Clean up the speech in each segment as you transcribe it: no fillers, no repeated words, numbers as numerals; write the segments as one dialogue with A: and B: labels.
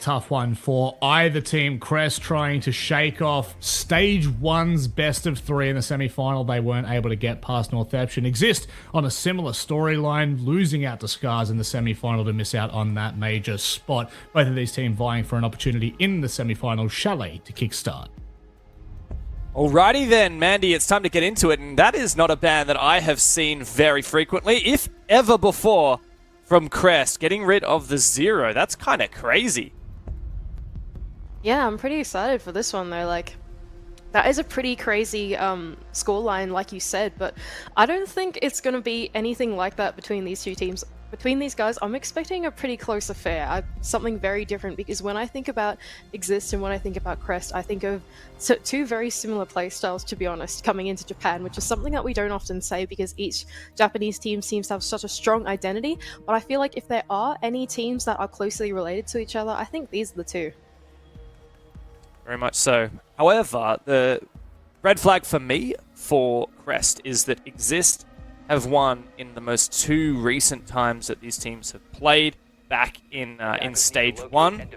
A: Tough one for either team. Crest trying to shake off stage one's best of three in the semi-final. They weren't able to get past Northampton. IGZIST on a similar storyline, losing out to Scars in the semi-final to miss out on that major spot. Both of these teams vying for an opportunity in the semi-final Chalet to kickstart.
B: Alrighty then, Mandy, it's time to get into it, and that is not a ban that I have seen very frequently, if ever before, from Crest. Getting rid of the 0, that's kind of crazy.
C: Yeah, I'm pretty excited for this one though. Like, that is a pretty crazy scoreline, like you said, but I don't think it's going to be anything like that between these two teams. Between these guys, I'm expecting a pretty close affair. Something very different, because when I think about IGZIST and when I think about Crest, I think of two very similar playstyles, to be honest, coming into Japan, which is something that we don't often say because each Japanese team seems to have such a strong identity. But I feel like if there are any teams that are closely related to each other, I think these are the two.
B: Very much so. However, the red flag for me for Crest is that IGZIST have won in the most two recent times that these teams have played. Back in stage 1,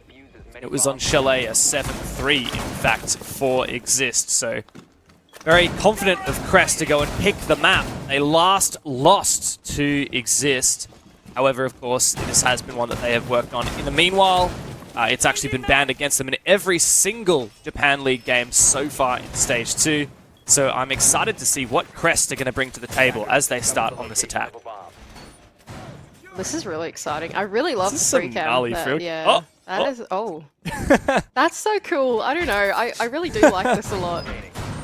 B: it was on Chalet, a 7-3 in fact for IGZIST. So very confident of Crest to go and pick the map. They last lost to IGZIST. However, of course, this has been one that they have worked on. In the meanwhile, it's actually been banned against them in every single Japan League game so far in Stage 2. So I'm excited to see what Crest are going to bring to the table as they start on this attack.
C: This is really exciting. I really love the free cam. Yeah,
B: oh,
C: that is... Oh. That's so cool. I don't know. I really do like this a lot.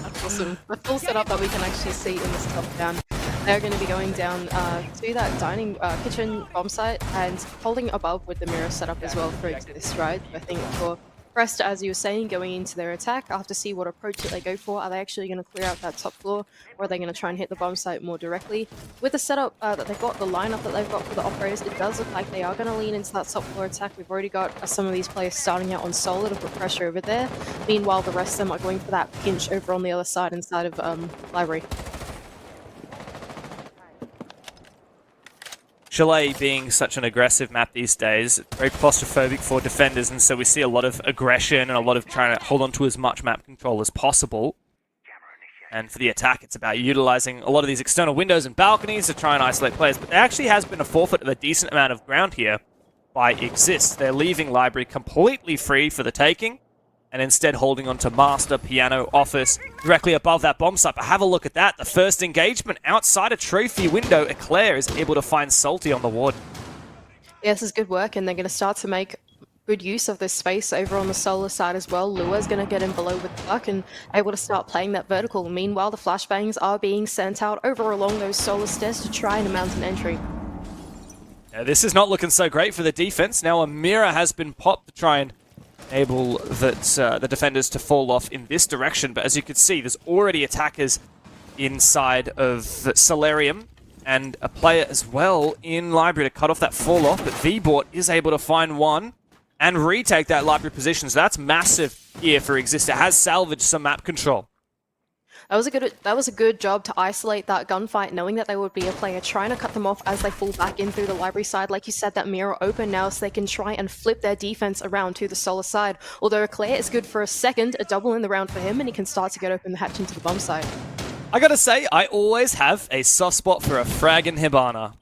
C: That's awesome. The full setup that we can actually see in this top down. They're going to be going down to that dining kitchen bomb site and holding above with the mirror setup as well for IGZIST, right? I think for Crest, as you were saying, going into their attack, I'll have to see what approach that they go for. Are they actually going to clear out that top floor, or are they going to try and hit the bomb site more directly? With the setup that they've got, the lineup that they've got for the operators, it does look like they are going to lean into that top floor attack. We've already got some of these players starting out on Solar to put pressure over there. Meanwhile, the rest of them are going for that pinch over on the other side inside of Library.
B: Chalet being such an aggressive map these days, very claustrophobic for defenders, and so we see a lot of aggression and a lot of trying to hold on to as much map control as possible. And for the attack, it's about utilizing a lot of these external windows and balconies to try and isolate players, but there actually has been a forfeit of a decent amount of ground here by IGZIST. They're leaving Library completely free for the taking, and instead holding on to Master, Piano, Office, directly above that bomb site. But have a look at that. The first engagement outside a trophy window. Eclair is able to find Salty on the ward.
C: Yeah, this is good work, and they're going to start to make good use of this space over on the Solar side as well. Lua's going to get in below with the buck and able to start playing that vertical. Meanwhile, the flashbangs are being sent out over along those Solar stairs to try and mount an entry.
B: Yeah, this is not looking so great for the defense. Now a mirror has been popped to try and enable the defenders to fall off in this direction, but as you can see, there's already attackers inside of Solarium and a player as well in Library to cut off that fall off, but VBort is able to find one and retake that Library position, so that's massive here for IGZIST. It has salvaged some map control.
C: That was a good job to isolate that gunfight, knowing that there would be a player trying to cut them off as they fall back in through the Library side. Like you said, that mirror open now so they can try and flip their defense around to the Solar side. Although Eclair is good for a second, a double in the round for him, and he can start to get open the hatch into the bomb side.
B: I gotta say, I always have a soft spot for a fragging Hibana.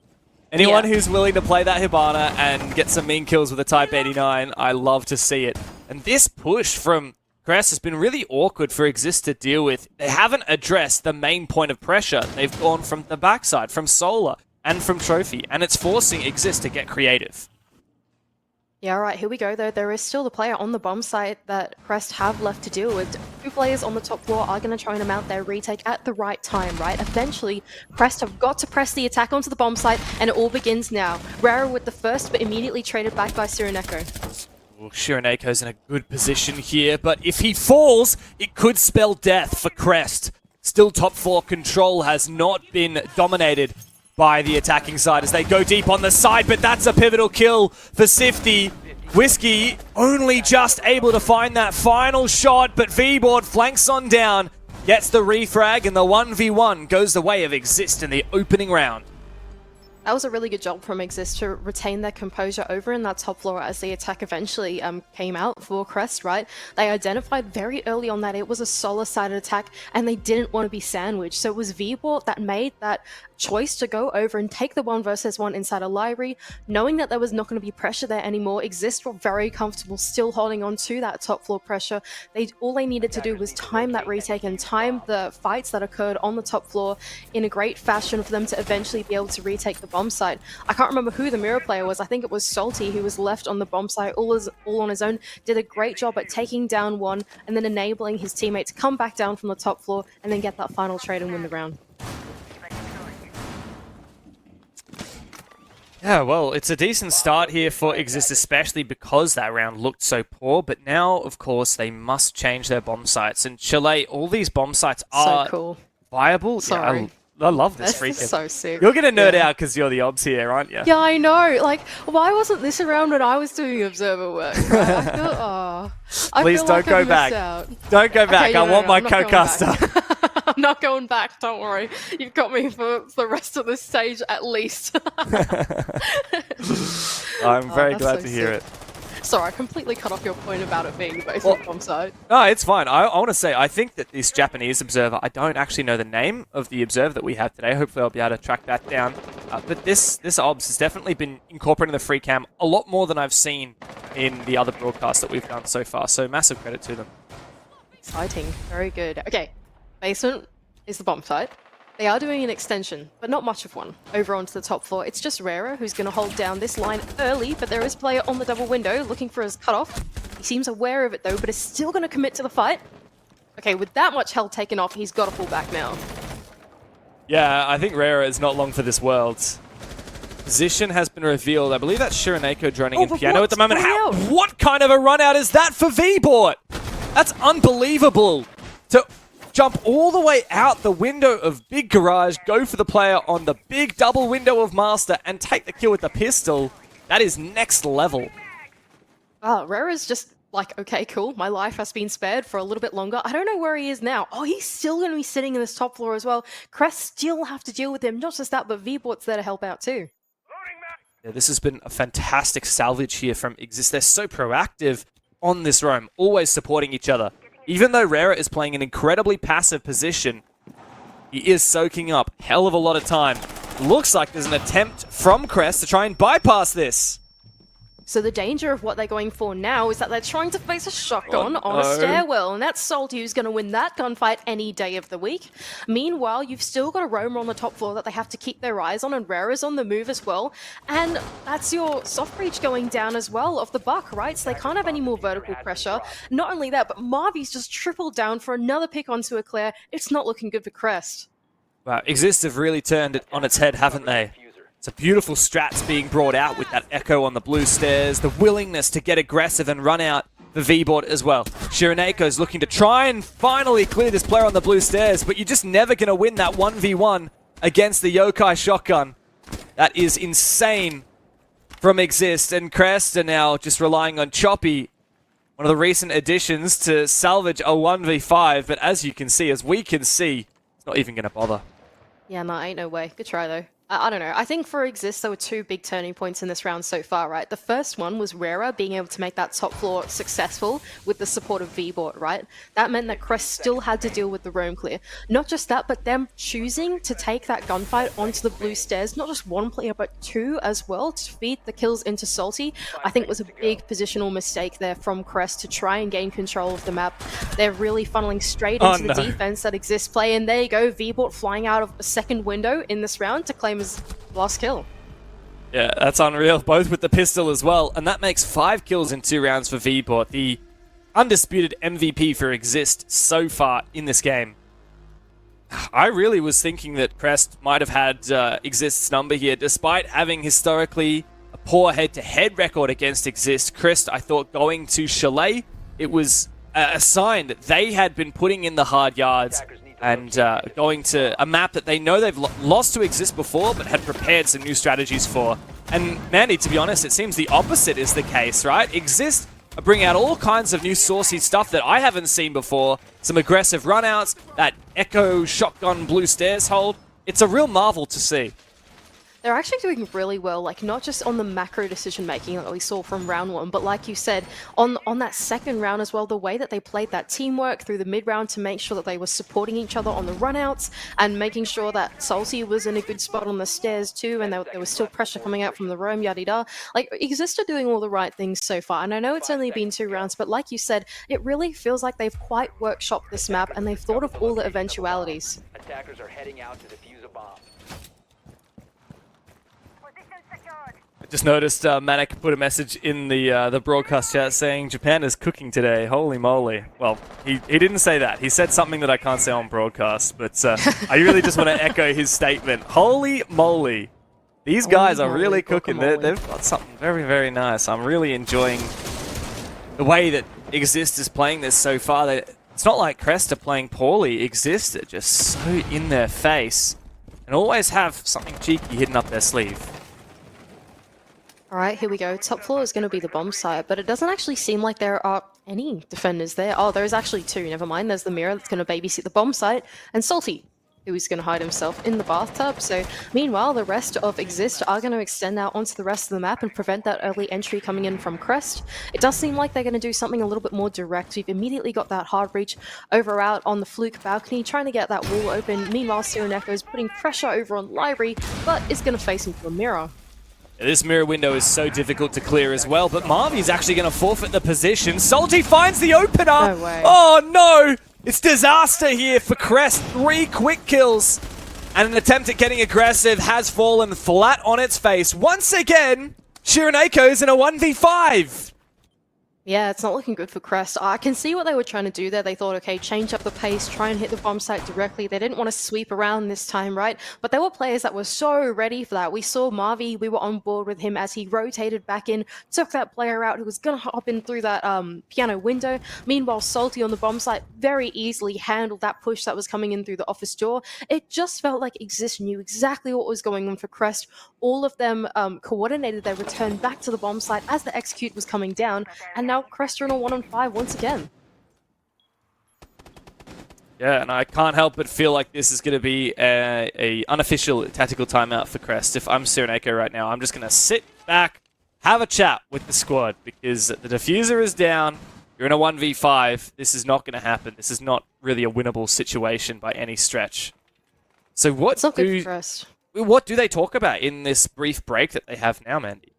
B: Anyone who's willing to play that Hibana and get some mean kills with a Type 89, I love to see it. And this push from Crest has been really awkward for IGZIST to deal with. They haven't addressed the main point of pressure. They've gone from the backside, from Solar, and from Trophy, and it's forcing IGZIST to get creative.
C: Yeah, all right, here we go, though. There is still the player on the bomb site that Crest have left to deal with. Two players on the top floor are going to try and mount their retake at the right time, right? Eventually, Crest have got to press the attack onto the bomb site, and it all begins now. Rara with the first, but immediately traded back by Sireneko.
B: Well, Shiraneko's in a good position here, but if he falls, it could spell death for Crest. Still top 4 control has not been dominated by the attacking side as they go deep on the side, but that's a pivotal kill for Sifty. Whiskey only just able to find that final shot, but VBort flanks on down, gets the refrag, and the 1v1 goes the way of IGZIST in the opening round.
C: That was a really good job from IGZIST to retain their composure over in that top floor as the attack eventually came out for Crest, right? They identified very early on that it was a solo-sided attack and they didn't want to be sandwiched. So it was Vbort that made that choice to go over and take the 1 versus 1 inside a library, knowing that there was not going to be pressure there anymore. IGZIST were very comfortable still holding on to that top floor pressure. All they needed to do was time that retake and time the fights that occurred on the top floor in a great fashion for them to eventually be able to retake the bomb site. I can't remember who the mirror player was. I think it was Salty, who was left on the bomb site all on his own. Did a great job at taking down one and then enabling his teammate to come back down from the top floor and then get that final trade and win the round.
B: Yeah, well, it's a decent start here for IGZIST, especially because that round looked so poor. But now, of course, they must change their bomb sites. And Chile, all these bomb sites are
C: so cool.
B: viable.
C: Sorry.
B: Yeah, I love this
C: This is so sick.
B: You're going to nerd out because you're the obs here, aren't you?
C: Yeah, I know. Like, why wasn't this around when I was doing observer work? Right? I feel,
B: Please don't go back. Don't go back. I want my co-caster.
C: I'm not going back, don't worry. You've got me for the rest of this stage at least.
B: I'm very glad to hear it.
C: Sorry, I completely cut off your point about it being the basement bomb site.
B: No, it's fine. I want to say, I think that this Japanese observer, I don't actually know the name of the observer that we have today. Hopefully I'll be able to track that down. But this obs has definitely been incorporating the free cam a lot more than I've seen in the other broadcasts that we've done so far. So massive credit to them.
C: Exciting. Very good. Okay, basement is the bomb site. They are doing an extension, but not much of one, over onto the top floor. It's just Rara who's going to hold down this line early, but there is a player on the double window looking for his cutoff. He seems aware of it though, but is still going to commit to the fight. Okay, with that much health taken off, he's got to pull back now.
B: Yeah, I think Rara is not long for this world. Position has been revealed. I believe that's Shiraneko droning in piano at the moment. What kind of a run out is that for Vbort? That's unbelievable. To jump all the way out the window of Big Garage, go for the player on the big double window of Master, and take the kill with the pistol. That is next level.
C: Rara's just like, okay, cool. My life has been spared for a little bit longer. I don't know where he is now. Oh, he's still going to be sitting in this top floor as well. Crest still have to deal with him. Not just that, but Vbort's there to help out too.
B: Yeah, this has been a fantastic salvage here from IGZIST. They're so proactive on this roam, always supporting each other. Even though Rara is playing an incredibly passive position, he is soaking up hell of a lot of time. Looks like there's an attempt from Crest to try and bypass this.
C: So the danger of what they're going for now is that they're trying to face a shotgun on a stairwell, and that's Salty who's going to win that gunfight any day of the week. Meanwhile, you've still got a roamer on the top floor that they have to keep their eyes on, and Rara's on the move as well. And that's your soft breach going down as well of the Buck, right? So they can't have any more vertical pressure. Not only that, but Marvy's just tripled down for another pick onto Eclair. It's not looking good for Crest.
B: Wow, IGZIST have really turned it on its head, haven't they? It's a beautiful strats being brought out with that echo on the blue stairs, the willingness to get aggressive and run out for Vbort as well. Shiraneko's looking to try and finally clear this player on the blue stairs, but you're just never going to win that 1v1 against the Yokai shotgun. That is insane from IGZIST, and Crest are now just relying on Choppy, one of the recent additions, to salvage a 1v5, but as you can see, as we can see, it's not even going to bother.
C: Yeah, no, ain't no way. Good try though. I don't know. I think for IGZIST, there were two big turning points in this round so far, right? The first one was Rara being able to make that top floor successful with the support of Vbort, right? That meant that Crest still had to deal with the roam clear. Not just that, but them choosing to take that gunfight onto the blue stairs, not just one player, but two as well, to feed the kills into Salty, I think was a big positional mistake there from Crest to try and gain control of the map. They're really funneling straight into the defense that IGZIST play, and there you go, Vbort flying out of a second window in this round to claim his last kill.
B: Yeah, that's unreal, both with the pistol as well, and that makes 5 kills in 2 rounds for Vbort, the undisputed MVP for IGZIST so far in this game. I really was thinking that Crest might have had IGZIST's number here, despite having historically a poor head-to-head record against IGZIST. Crest, I thought, going to Chalet, it was a sign that they had been putting in the hard yards and going to a map that they know they've lost to IGZIST before, but had prepared some new strategies for. And Mandy, to be honest, it seems the opposite is the case, right? IGZIST are bringing out all kinds of new saucy stuff that I haven't seen before. Some aggressive runouts, that Echo shotgun blue stairs hold. It's a real marvel to see.
C: They're actually doing really well, like not just on the macro decision making that we saw from round 1, but like you said, on that second round as well, the way that they played that teamwork through the mid round to make sure that they were supporting each other on the runouts and making sure that Salty was in a good spot on the stairs too, and there was still pressure coming out from the roam, yada yada. Like IGZIST are doing all the right things so far, and I know it's only been 2 rounds, but like you said, it really feels like they've quite workshopped this map and they've thought of all the eventualities.
D: Attackers are heading out to defuse a bomb.
B: I just noticed Manic put a message in the broadcast chat saying Japan is cooking today. Holy moly. Well, he didn't say that. He said something that I can't say on broadcast, but I really just want to echo his statement. Holy moly. These guys are really cooking. They've got something very, very nice. I'm really enjoying the way that IGZIST is playing this so far. It's not like Crest are playing poorly. IGZIST are just so in their face and always have something cheeky hidden up their sleeve.
C: Alright, here we go. Top floor is going to be the bomb site, but it doesn't actually seem like there are any defenders there. Oh, there's actually 2, never mind. There's the Mirror that's going to babysit the bomb site, and Salty, who is going to hide himself in the bathtub. So, meanwhile, the rest of IGZIST are going to extend out onto the rest of the map and prevent that early entry coming in from Crest. It does seem like they're going to do something a little bit more direct. We've immediately got that hard reach over out on the Fluke balcony, trying to get that wall open. Meanwhile, Siren Echo is putting pressure over on Library, but is going to face into a Mirror.
B: This mirror window is so difficult to clear as well, but Marvy's actually going to forfeit the position. Salty finds the opener!
C: No way.
B: Oh no! It's disaster here for Crest. 3 quick kills. And an attempt at getting aggressive has fallen flat on its face. Once again, Shirenako's in a 1v5.
C: Yeah, it's not looking good for Crest. I can see what they were trying to do there. They thought, okay, change up the pace, try and hit the bomb site directly. They didn't want to sweep around this time, right? But there were players that were so ready for that. We saw Marvy, we were on board with him as he rotated back in, took that player out who was going to hop in through that piano window. Meanwhile, Salty on the bomb site very easily handled that push that was coming in through the office door. It just felt like IGZIST knew exactly what was going on for Crest. All of them coordinated their return back to the bomb site as the execute was coming down, and now Crest are in a 1-on-5 once again.
B: Yeah, and I can't help but feel like this is going to be a unofficial tactical timeout for Crest. If I'm Sirenako right now, I'm just going to sit back, have a chat with the squad, because the diffuser is down. You're in a 1v5. This is not going to happen. This is not really a winnable situation by any stretch. So
C: It's not good for Crest.
B: What do they talk about in this brief break that they have now, Mandy?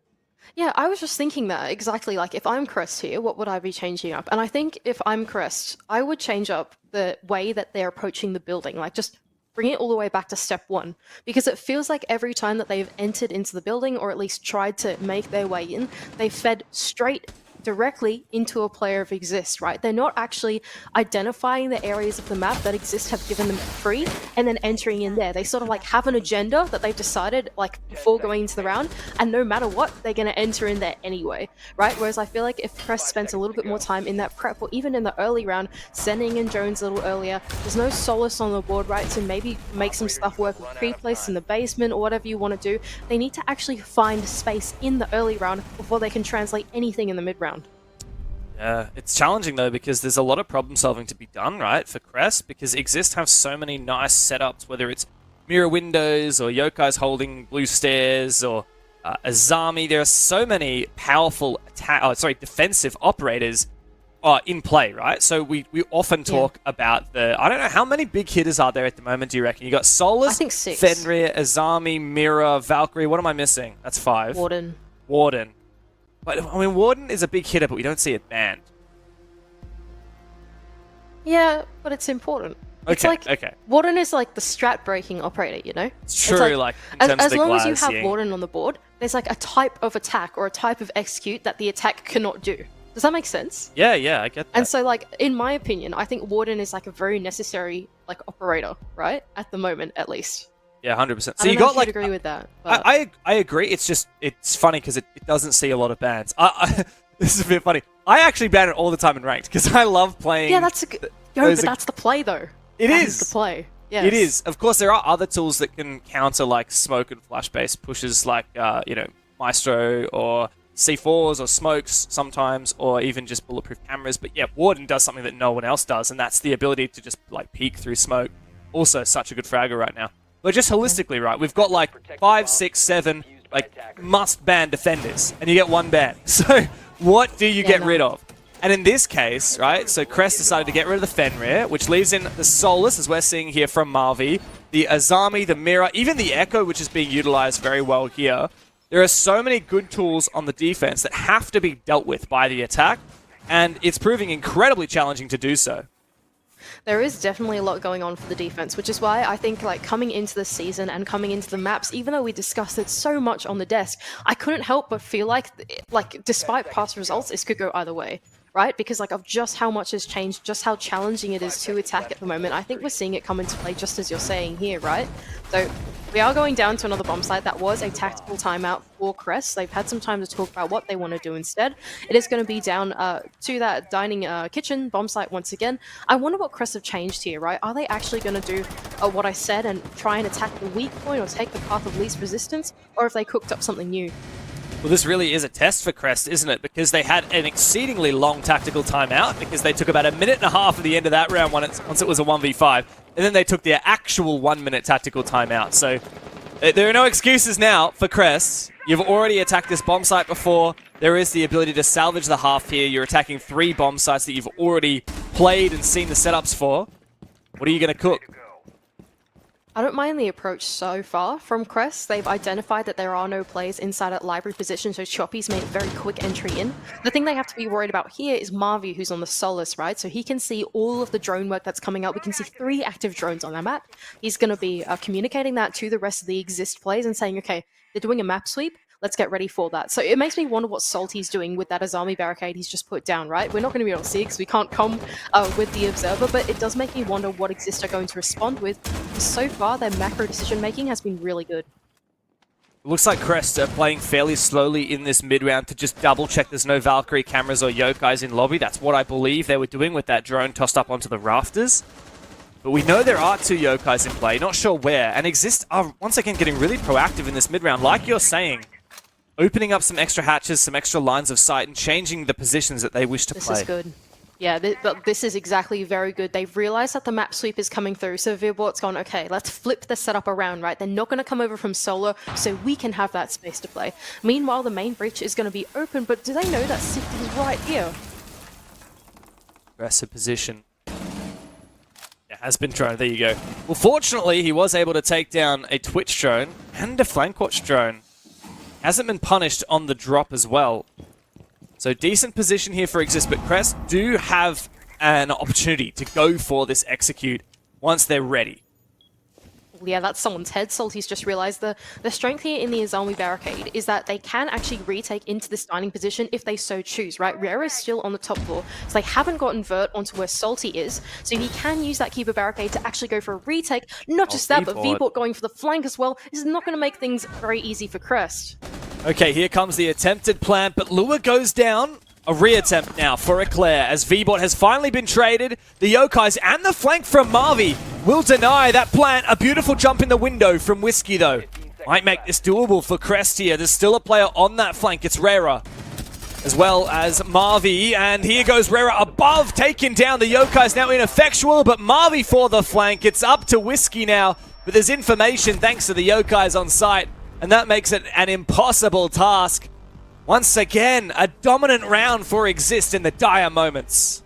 C: Yeah, I was just thinking that exactly. Like, if I'm Crest here, what would I be changing up? And I think if I'm Crest, I would change up the way that they're approaching the building. Like, just bring it all the way back to step 1. Because it feels like every time that they've entered into the building, or at least tried to make their way in, they fed straight directly into a player of IGZIST, right? They're not actually identifying the areas of the map that IGZIST have given them free and then entering in there. They sort of like have an agenda that they've decided like before going into the round, and no matter what, they're going to enter in there anyway, right? Whereas I feel like if Crest spent a little bit more time in that prep, or even in the early round, sending in Jones a little earlier, there's no solace on the board, right? So maybe make some stuff work with pre-place in the basement or whatever you want to do. They need to actually find space in the early round before they can translate anything in the mid-round.
B: Yeah, it's challenging though, because there's a lot of problem solving to be done, right, for Crest, because IGZIST have so many nice setups, whether it's mirror windows or Yokai's holding blue stairs or Azami. There are so many powerful defensive operators in play, right? So we often talk about I don't know, how many big hitters are there at the moment, do you reckon? You got Solus,
C: I think 6.
B: Fenrir, Azami, Mirror, Valkyrie. What am I missing? That's 5. Warden. But, I mean, Warden is a big hitter, but we don't see it banned.
C: Yeah, but it's important.
B: Okay,
C: it's like,
B: okay.
C: Warden is like the strat-breaking operator, you know?
B: It's true, like in terms of
C: as
B: the
C: long as you
B: glass,
C: have Warden on the board, there's like a type of attack or a type of execute that the attack cannot do. Does that make sense?
B: Yeah, I get that.
C: And so, like, in my opinion, I think Warden is like a very necessary like operator, right? At the moment, at least.
B: Yeah, 100%. So
C: I don't
B: you
C: know
B: got
C: if
B: like
C: you'd agree with that. But...
B: I agree. It's funny because it doesn't see a lot of bans. This is a bit funny. I actually ban it all the time in ranked because I love playing.
C: Yeah, that's a good. But that's the play though.
B: It is
C: the play. Yes.
B: It is. Of course, there are other tools that can counter like smoke and flash based pushes, like Maestro or C4s or smokes sometimes, or even just bulletproof cameras. But yeah, Warden does something that no one else does, and that's the ability to just like peek through smoke. Also, such a good fragger right now. but just holistically, right? We've got like 5, 6, 7 like must-ban defenders, and you get 1 ban. So what do you get rid of? And in this case, right, so Crest decided to get rid of the Fenrir, which leaves in the Solus, as we're seeing here from Marvi, the Azami, the Mirror, even the Echo, which is being utilized very well here. There are so many good tools on the defense that have to be dealt with by the attack, and it's proving incredibly challenging to do so.
C: There is definitely a lot going on for the defense, which is why I think like coming into the season and coming into the maps, even though we discussed it so much on the desk, I couldn't help but feel like despite past results, this could go either way. Right? Because like of just how much has changed, just how challenging it is to attack at the moment. I think we're seeing it come into play just as you're saying here, right? So we are going down to another bomb site. That was a tactical timeout for Crest. They've had some time to talk about what they want to do instead. It is going to be down to that dining kitchen bomb site once again. I wonder what Crest have changed here, right? Are they actually going to do what I said and try and attack the weak point or take the path of least resistance? Or if they cooked up something new?
B: Well, this really is a test for Crest, isn't it? Because they had an exceedingly long tactical timeout, because they took about 1.5 minutes at the end of that round once it was a 1v5, and then they took their actual 1-minute tactical timeout. So there are no excuses now for Crest. You've already attacked this bomb site before. There is the ability to salvage the half here. You're attacking 3 bomb sites that you've already played and seen the setups for. What are you going to cook?
C: I don't mind the approach so far from Crest. They've identified that there are no players inside at library position, so Choppy's made a very quick entry in. The thing they have to be worried about here is Marvi, who's on the Solus, right? So he can see all of the drone work that's coming out. We can see 3 active drones on that map. He's going to be communicating that to the rest of the IGZIST players and saying, okay, they're doing a map sweep. Let's get ready for that. So it makes me wonder what Salty's doing with that Azami barricade he's just put down, right? We're not going to be able to see because we can't come with the Observer, but it does make me wonder what IGZIST are going to respond with. So far, their macro decision-making has been really good.
B: It looks like Crest are playing fairly slowly in this mid-round to just double-check there's no Valkyrie cameras or Yokais in lobby. That's what I believe they were doing with that drone tossed up onto the rafters. But we know there are 2 Yokais in play, not sure where, and IGZIST are once again getting really proactive in this mid-round, like you're saying. Opening up some extra hatches, some extra lines of sight, and changing the positions that they wish to play.
C: This is good. Yeah, this is exactly very good. They've realized that the map sweep is coming through, so Veerbort's gone, okay, let's flip the setup around, right? They're not going to come over from solo, so we can have that space to play. Meanwhile, the main breach is going to be open, but do they know that Sifty is right here?
B: Aggressive position. It has been thrown. There you go. Well, fortunately, he was able to take down a Twitch drone and a Flankwatch drone. Hasn't been punished on the drop as well. So decent position here for IGZIST, but Crest do have an opportunity to go for this execute once they're ready.
C: Yeah, that's someone's head. Salty's just realized the strength here in the Azami barricade is that they can actually retake into this dining position if they so choose, right? Rare is still on the top floor, so they haven't gotten Vert onto where Salty is, so he can use that Keeper barricade to actually go for a retake. Not just that, but Veerport going for the flank as well is not going to make things very easy for Crest.
B: Okay, here comes the attempted plant, but Lua goes down. A reattempt now for Eclair as Vbot has finally been traded. The Yokais and the flank from Marvi will deny that plant. A beautiful jump in the window from Whiskey though. Might make this doable for Crest here. There's still a player on that flank. It's Rera as well as Marvi. And here goes Rera above, taking down the Yokais. Now ineffectual, but Marvi for the flank. It's up to Whiskey now. But there's information thanks to the Yokais on site. And that makes it an impossible task. Once again, a dominant round for IGZIST in the dire moments.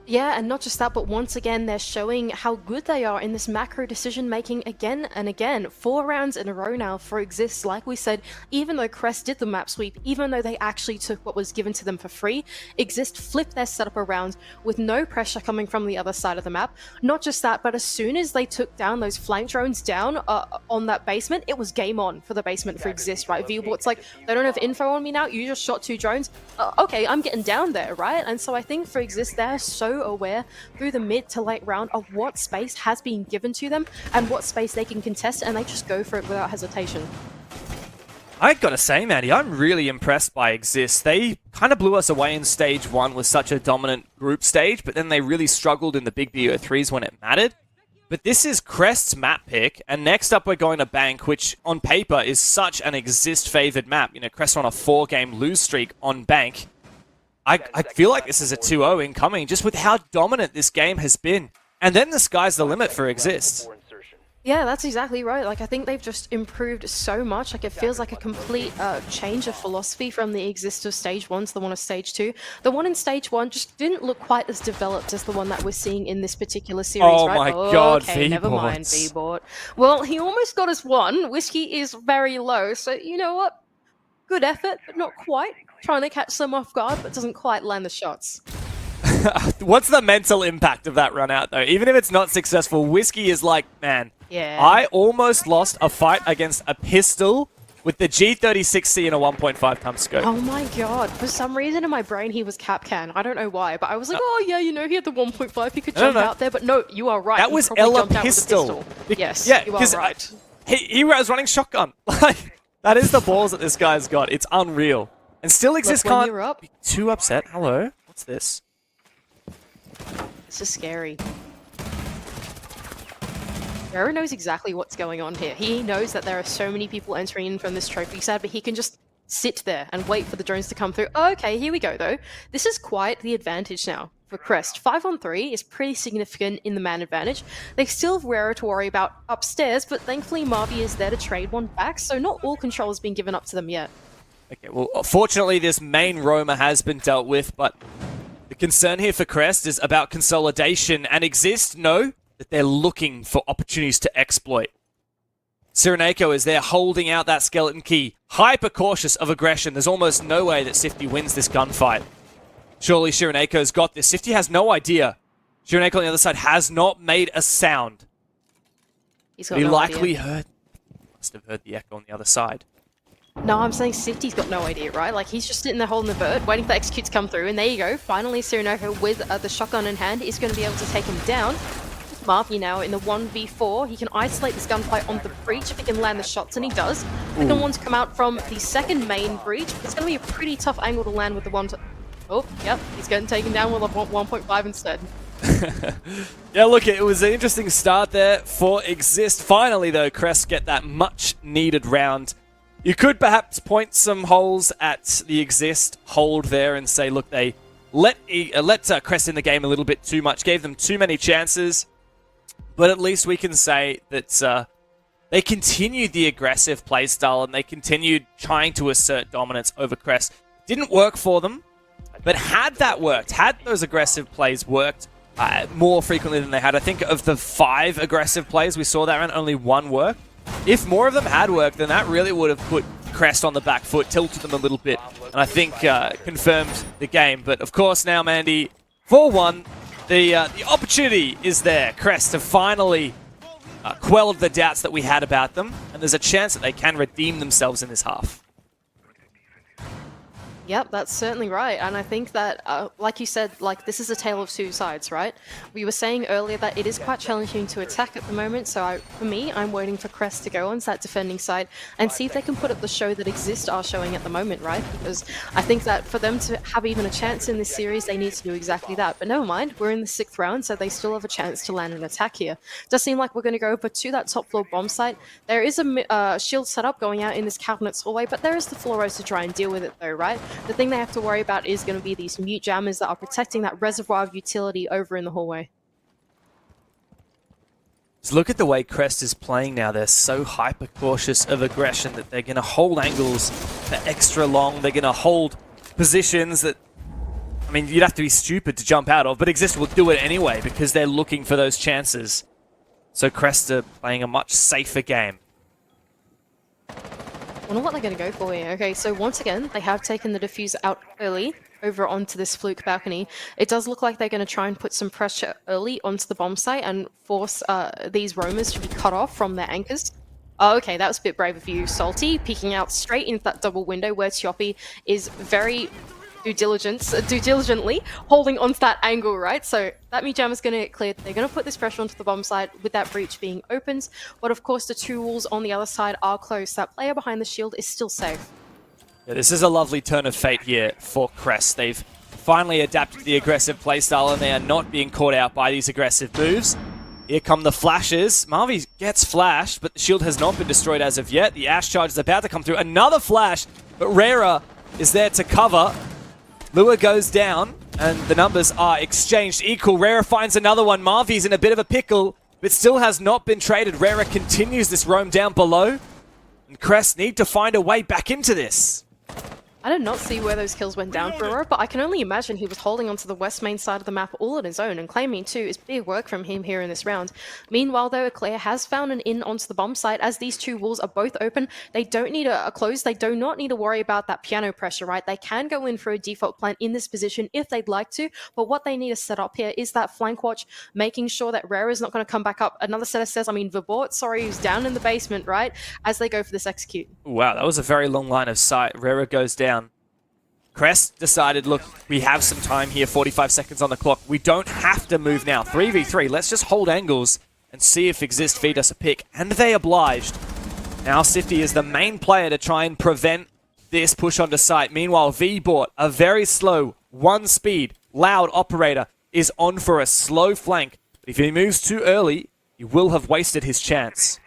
C: Yeah, and not just that, but once again, they're showing how good they are in this macro decision-making again and again. 4 rounds in a row now for IGZIST. Like we said, even though Crest did the map sweep, even though they actually took what was given to them for free, IGZIST flipped their setup around with no pressure coming from the other side of the map. Not just that, but as soon as they took down those flank drones down on that basement, it was game on for the basement for IGZIST, right? Viewbort's like, they don't have info on me now, you just shot 2 drones. Okay, I'm getting down there, right? And so I think for IGZIST, they're so aware through the mid to late round of what space has been given to them and what space they can contest, and they just go for it without hesitation.
B: I gotta say, Maddie, I'm really impressed by IGZIST. They kind of blew us away in stage 1 with such a dominant group stage, but then they really struggled in the big BO3s when it mattered. But this is Crest's map pick, and next up we're going to Bank, which on paper is such an IGZIST favored map. You know, Crest on a 4-game lose streak on Bank. I feel like this is a 2-0 incoming, just with how dominant this game has been. And then the sky's the limit for IGZIST.
C: Yeah, that's exactly right. Like, I think they've just improved so much. Like, it feels like a complete change of philosophy from the IGZIST of Stage 1 to the one of Stage 2. The one in Stage 1 just didn't look quite as developed as the one that we're seeing in this particular series,
B: Oh
C: right?
B: my god,
C: Okay, never mind,
B: V-boards.
C: V-board. Well, he almost got us one. Whiskey is very low, so you know what? Good effort, but not quite. Trying to catch them off guard, but doesn't quite land the shots.
B: What's the mental impact of that run out, though? Even if it's not successful, Whiskey is like, man,
C: Yeah.
B: I almost lost a fight against a pistol with the G36C and a 1.5 times scope.
C: Oh my god. For some reason in my brain he was Capcan. I don't know why, but I was like, oh yeah, you know, he had the 1.5, he could jump out there, but no, you are right.
B: That
C: he
B: was
C: probably
B: Ella
C: jumped out with a
B: Pistol.
C: Yes,
B: Yeah,
C: you are
B: 'cause,
C: right.
B: He was running shotgun. Like, that is the balls that this guy's got. It's unreal. And still exists
C: Look, when
B: can't
C: you're up,
B: be too upset. Hello? What's this?
C: this is scary. Rara knows exactly what's going on here. He knows that there are so many people entering in from this trophy side, but he can just sit there and wait for the drones to come through. Okay, here we go though. This is quite the advantage now for Crest. 5-on-3 is pretty significant in the man advantage. They still have Rara to worry about upstairs, but thankfully Marvi is there to trade one back, so not all control has been given up to them yet.
B: Okay, well, fortunately, this main roamer has been dealt with, but the concern here for Crest is about consolidation, and IGZIST know that they're looking for opportunities to exploit. Cyrenaico is there holding out that skeleton key, hyper cautious of aggression. There's almost no way that Sifty wins this gunfight. Surely Cyrenaiko's got this. Sifty has no idea. Cyrenaiko on the other side has not made a sound.
C: He's got
B: He
C: no
B: likely
C: idea.
B: must have heard the echo on the other side.
C: No, I'm saying Sifty's got no idea, right? Like, he's just sitting there holding the bird, waiting for execute to come through, and there you go. Finally, Cyrenaico with the shotgun in hand is going to be able to take him down. Marvi now in the 1v4. He can isolate this gunfight on the breach if he can land the shots, and he does. Second one to come out from the second main breach. It's going to be a pretty tough angle to land with the one. Oh, yep, he's getting taken down with a 1.5 instead.
B: Yeah, look, it was an interesting start there for IGZIST. Finally, though, Crest get that much-needed round. You could perhaps point some holes at the IGZIST hold there and say, look, they let Crest in the game a little bit too much, gave them too many chances. But at least we can say that they continued the aggressive playstyle and they continued trying to assert dominance over Crest. Didn't work for them, but had that worked, had those aggressive plays worked more frequently than they had, I think of the 5 aggressive plays we saw that round, only 1 worked. If more of them had worked, then that really would have put Crest on the back foot, tilted them a little bit, and I think confirmed the game. But of course now, Mandy, 4-1. The opportunity is there. Crest have finally quelled the doubts that we had about them, and there's a chance that they can redeem themselves in this half.
C: Yep, that's certainly right. And I think that, like you said, like this is a tale of two sides, right? We were saying earlier that it is quite challenging to attack at the moment. So for me, I'm waiting for Crest to go on that defending side and see if they can put up the show that IGZIST are showing at the moment, right? Because I think that for them to have even a chance in this series, they need to do exactly that. But never mind, we're in the 6th round, so they still have a chance to land an attack here. Does seem like we're going to go over to that top floor bomb site. There is a shield setup going out in this cabinet's hallway, but there is the Floros to try and deal with it though, right? The thing they have to worry about is going to be these mute jammers that are protecting that reservoir of utility over in the hallway.
B: So look at the way Crest is playing now. They're so hyper cautious of aggression that they're going to hold angles for extra long. They're going to hold positions that, I mean, you'd have to be stupid to jump out of, but IGZIST will do it anyway because they're looking for those chances. So Crest are playing a much safer game.
C: I wonder what they're going to go for here. Okay, so once again, they have taken the diffuser out early over onto this fluke balcony. It does look like they're going to try and put some pressure early onto the bomb site and force these roamers to be cut off from their anchors. Oh, okay, that was a bit brave of you, Salty, peeking out straight into that double window where Tiopi is very diligently holding onto that angle, right? So that mute jam is going to get cleared. They're going to put this pressure onto the bomb site with that breach being opened. But of course, the 2 walls on the other side are closed. That player behind the shield is still safe.
B: Yeah, this is a lovely turn of fate here for Crest. They've finally adapted the aggressive playstyle and they are not being caught out by these aggressive moves. Here come the flashes. Marvi gets flashed, but the shield has not been destroyed as of yet. The Ash charge is about to come through. Another flash, but Rara is there to cover. Lua goes down, and the numbers are exchanged equal. Rara finds another one. Marvi's in a bit of a pickle, but but still has not been traded. Rera continues this roam down below, and Crest need to find a way back into this.
C: I did not see where those kills went down for Aurora, but I can only imagine he was holding onto the west main side of the map all on his own, and claiming too is big work from him here in this round. Meanwhile though, Eclair has found an in onto the bomb site. As these two walls are both open, they don't need a close, they do not need to worry about that piano pressure, right? They can go in for a default plant in this position if they'd like to, but what they need to set up here is that flank watch, making sure that Rera's not going to come back up. Another setter says, Vibort, sorry, who's down in the basement, right? As they go for this execute.
B: Wow, that was a very long line of sight. Rera goes down. Crest decided, look, we have some time here, 45 seconds on the clock. We don't have to move now. 3v3, let's just hold angles and see if IGZIST feed us a pick. And they obliged. Now Sifty is the main player to try and prevent this push onto site. Meanwhile, Vbort, a very slow, one speed, loud operator, is on for a slow flank. But if he moves too early, he will have wasted his chance.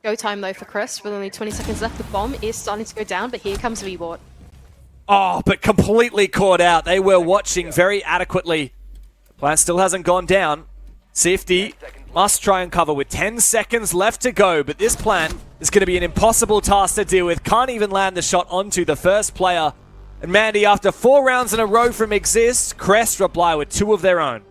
C: Go time though for Crest, with only 20 seconds left. The bomb is starting to go down, but here comes Vbort.
B: Oh, but completely caught out. They were watching very adequately. The plant still hasn't gone down. Sifty must try and cover with 10 seconds left to go, but this plant is going to be an impossible task to deal with. Can't even land the shot onto the first player. And Mandy, after 4 rounds in a row from IGZIST, Crest reply with 2 of their own.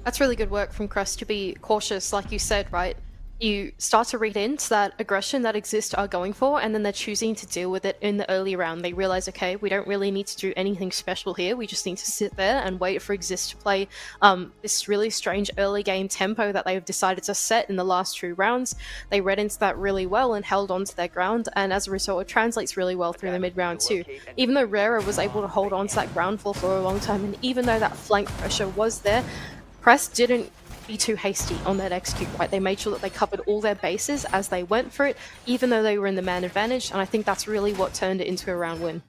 C: That's really good work from Crest to be cautious, like you said, right? You start to read into that aggression that IGZIST are going for, and then they're choosing to deal with it in the early round. They realize, okay, we don't really need to do anything special here. We just need to sit there and wait for IGZIST to play this really strange early game tempo that they've decided to set in the last 2 rounds. They read into that really well and held on to their ground, and as a result, it translates really well through the mid-round too. Even though Rera was able to hold on to that ground floor for a long time, and even though that flank pressure was there, Crest didn't be too hasty on that execute, right? They made sure that they covered all their bases as they went for it, even though they were in the man advantage, and I think that's really what turned it into a round win.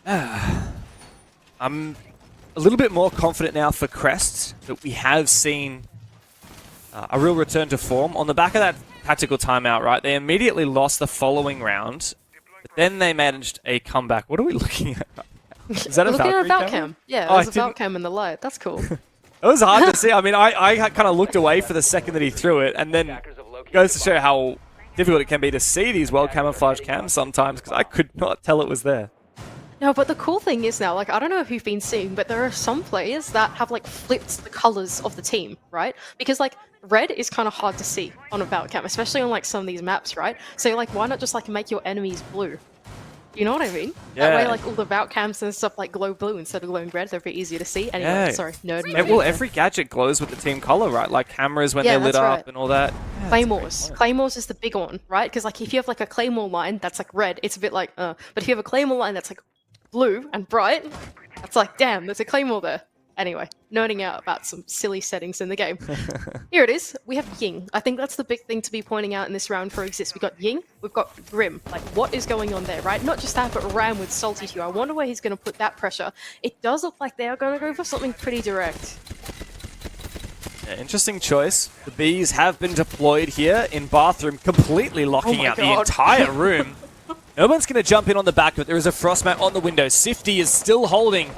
B: I'm a little bit more confident now for Crest that we have seen a real return to form. On the back of that tactical timeout, right, they immediately lost the following round, but then they managed a comeback. What are we looking at? Is that a
C: looking at
B: Valkyrie
C: a Valcam? Yeah,
B: Oh,
C: there's a Valcam in the light. That's cool.
B: It was hard to see. I mean, I kind of looked away for the second that he threw it, and then it goes to show how difficult it can be to see these well-camouflaged cams sometimes, because I could not tell it was there.
C: No, but the cool thing is now, like, I don't know if you've been seeing, but there are some players that have, like, flipped the colors of the team, right? Because, like, red is kind of hard to see on a Valcam, especially on, like, some of these maps, right? So, like, why not just, like, make your enemies blue? You know what I mean?
B: Yeah.
C: That way, like, all the Valcams and stuff, like, glow blue instead of glowing red. They're a bit easier to see. Anyway,
B: Yeah.
C: sorry, nerd.
B: Yeah, well, every gadget glows with the team color, right? Like cameras when they're lit
C: that's
B: up
C: right.
B: and all that. Yeah,
C: Claymores. Claymores is the big one, right? Because, like, if you have, like, a Claymore line that's, like, red, it's a bit like, But if you have a Claymore line that's, like, blue and bright, that's like, damn, there's a Claymore there. Anyway, nerding out about some silly settings in the game. Here it is. We have Ying. I think that's the big thing to be pointing out in this round for IGZIST. We've got Ying, we've got Grim. Like, what is going on there, right? Not just that, but Ram with Salty Hue. I wonder where he's going to put that pressure. It does look like they are going to go for something pretty direct.
B: Yeah, interesting choice. The bees have been deployed here in bathroom, completely locking out the entire room. No one's going to jump in on the back of it. There is a frost mat on the window. Sifty is still holding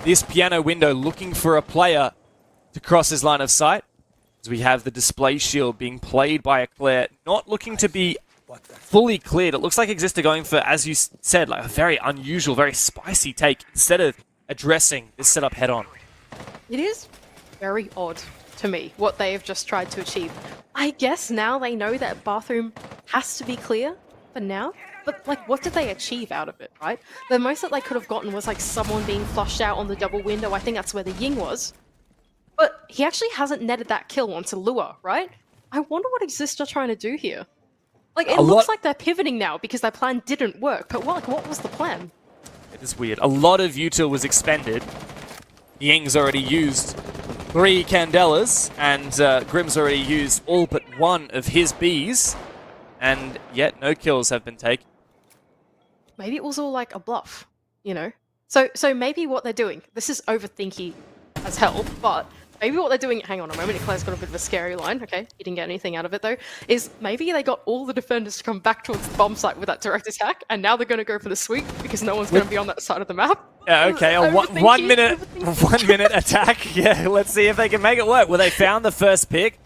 B: this piano window, looking for a player to cross his line of sight. As we have the display shield being played by Eclair, not looking to be fully cleared. It looks like IGZIST are going for, as you said, like a very unusual, very spicy take instead of addressing this setup head on.
C: It is very odd to me what they have just tried to achieve. I guess now they know that bathroom has to be clear for now. But, like, what did they achieve out of it, right? The most that they could have gotten was, like, someone being flushed out on the double window. I think that's where the Ying was. But he actually hasn't netted that kill onto Lua, right? I wonder what IGZIST are trying to do here. Like, it looks like they're pivoting now because their plan didn't work. But, what was the plan?
B: It is weird. A lot of util was expended. Ying's already used 3 Candelas, and Grim's already used all but 1 of his bees. And yet, no kills have been taken.
C: Maybe it was all like a bluff, you know? So maybe what they're doing, this is overthinking as hell, but maybe what they're doing, hang on a moment, Claire's got a bit of a scary line, okay, he didn't get anything out of it though, is maybe they got all the defenders to come back towards the bomb site with that direct attack, and now they're going to go for the sweep because no one's going to be on that side of the map.
B: Yeah, okay, a 1 minute attack. Yeah, let's see if they can make it work. Well, they found the first pick.